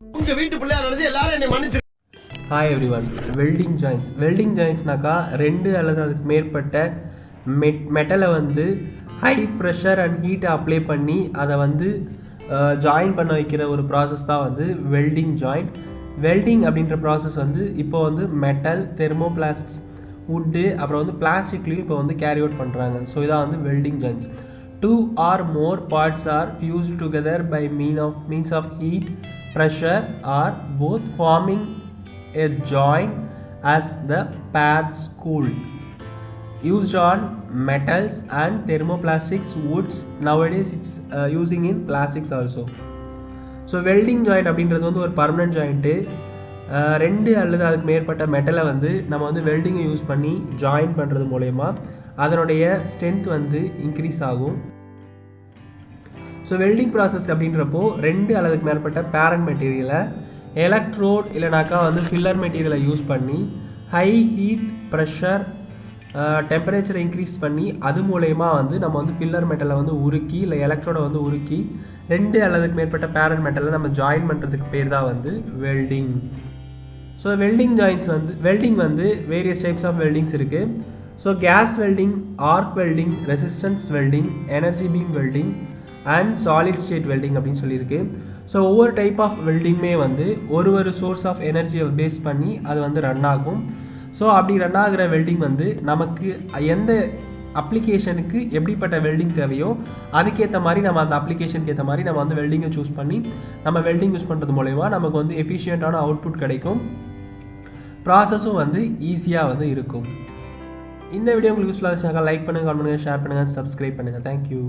உங்க வீட்டு பிள்ளையா நினைச்சு எல்லாரும் என்னை மன்னிச்சு. Hi everyone. வெல்டிங் ஜாயின்ஸ்னாக்கா ரெண்டு அல்லது அதுக்கு மேற்பட்ட மெட்டலை வந்து ஹை ப்ரெஷர் அண்ட் ஹீட்டை அப்ளை பண்ணி அதை வந்து ஜாயின் பண்ண வைக்கிற ஒரு ப்ராசஸ் தான் வந்து வெல்டிங் ஜாயிண்ட். வெல்டிங் அப்படின்ற ப்ராசஸ் வந்து இப்போ வந்து மெட்டல், தெர்மோபிளாஸ்ட், வுட்டு, அப்புறம் வந்து பிளாஸ்டிக்லேயும் இப்போ வந்து கேரி அவுட் பண்ணுறாங்க. ஸோ இதான் வந்து welding joints. 2 or more parts are fused together by means of heat, pressure, or both, forming a joint as the pads cooled. Used on metals and thermoplastics, woods. Nowadays it's using in plastics also. So welding joint அப்படின்றது வந்து ஒரு permanent joint. ரெண்டு அல்லது அதுக்கு மேற்பட்ட மெட்டலை வந்து நம்ம வந்து வெல்டிங்கை யூஸ் பண்ணி ஜாயின் பண்ணுறது மூலயமா அதனுடைய ஸ்ட்ரென்த் வந்து இன்க்ரீஸ் ஆகும். ஸோ வெல்டிங் ப்ராசஸ் அப்படின்றப்போ ரெண்டு அல்லதுக்கு மேற்பட்ட பேரண்ட் மெட்டீரியலை எலக்ட்ரோட் இல்லைனாக்கா வந்து ஃபில்லர் மெட்டீரியலை யூஸ் பண்ணி ஹை ஹீட், ப்ரெஷர், டெம்பரேச்சரை இன்க்ரீஸ் பண்ணி அது மூலயமா வந்து நம்ம வந்து ஃபில்லர் மெட்டலை வந்து உருக்கி இல்லை எலக்ட்ரோடை வந்து உருக்கி ரெண்டு அல்லதுக்கு மேற்பட்ட பேரண்ட் மெட்டலை நம்ம ஜாயின் பண்ணுறதுக்கு பேர் தான் வந்து வெல்டிங். ஸோ வெல்டிங் வந்து வேரியஸ் டைப்ஸ் ஆஃப் வெல்டிங்ஸ் இருக்குது. So gas welding, arc welding, resistance welding, energy beam welding and solid state welding அப்படின்னு சொல்லியிருக்கு. ஸோ ஒவ்வொரு டைப் ஆஃப் வெல்டிங்குமே வந்து ஒரு சோர்ஸ் ஆஃப் எனர்ஜியை பேஸ் பண்ணி அது வந்து ரன் ஆகும். ஸோ அப்படி ரன் ஆகிற வெல்டிங் வந்து நமக்கு எந்த அப்ளிகேஷனுக்கு எப்படிப்பட்ட வெல்டிங் தேவையோ அதுக்கேற்ற மாதிரி நம்ம அந்த அப்ளிகேஷனுக்கு ஏற்ற மாதிரி நம்ம வந்து வெல்டிங்கை சூஸ் பண்ணி நம்ம வெல்டிங் யூஸ் பண்ணுறது மூலயமா நமக்கு வந்து எஃபிஷியண்ட்டான அவுட்புட் கிடைக்கும். ப்ராசஸும் வந்து ஈஸியாக வந்து இருக்கும். இந்த வீடியோ உங்களுக்கு யூஸ்ஃபுல்லாக இருந்துச்சுனாக்கா லைக் பண்ணுங்கள், கமெண்ட் பண்ணுங்கள், ஷேர் பண்ணுங்கள், சப்ஸ்கிரைப் பண்ணுங்கள். தேங்க்யூ.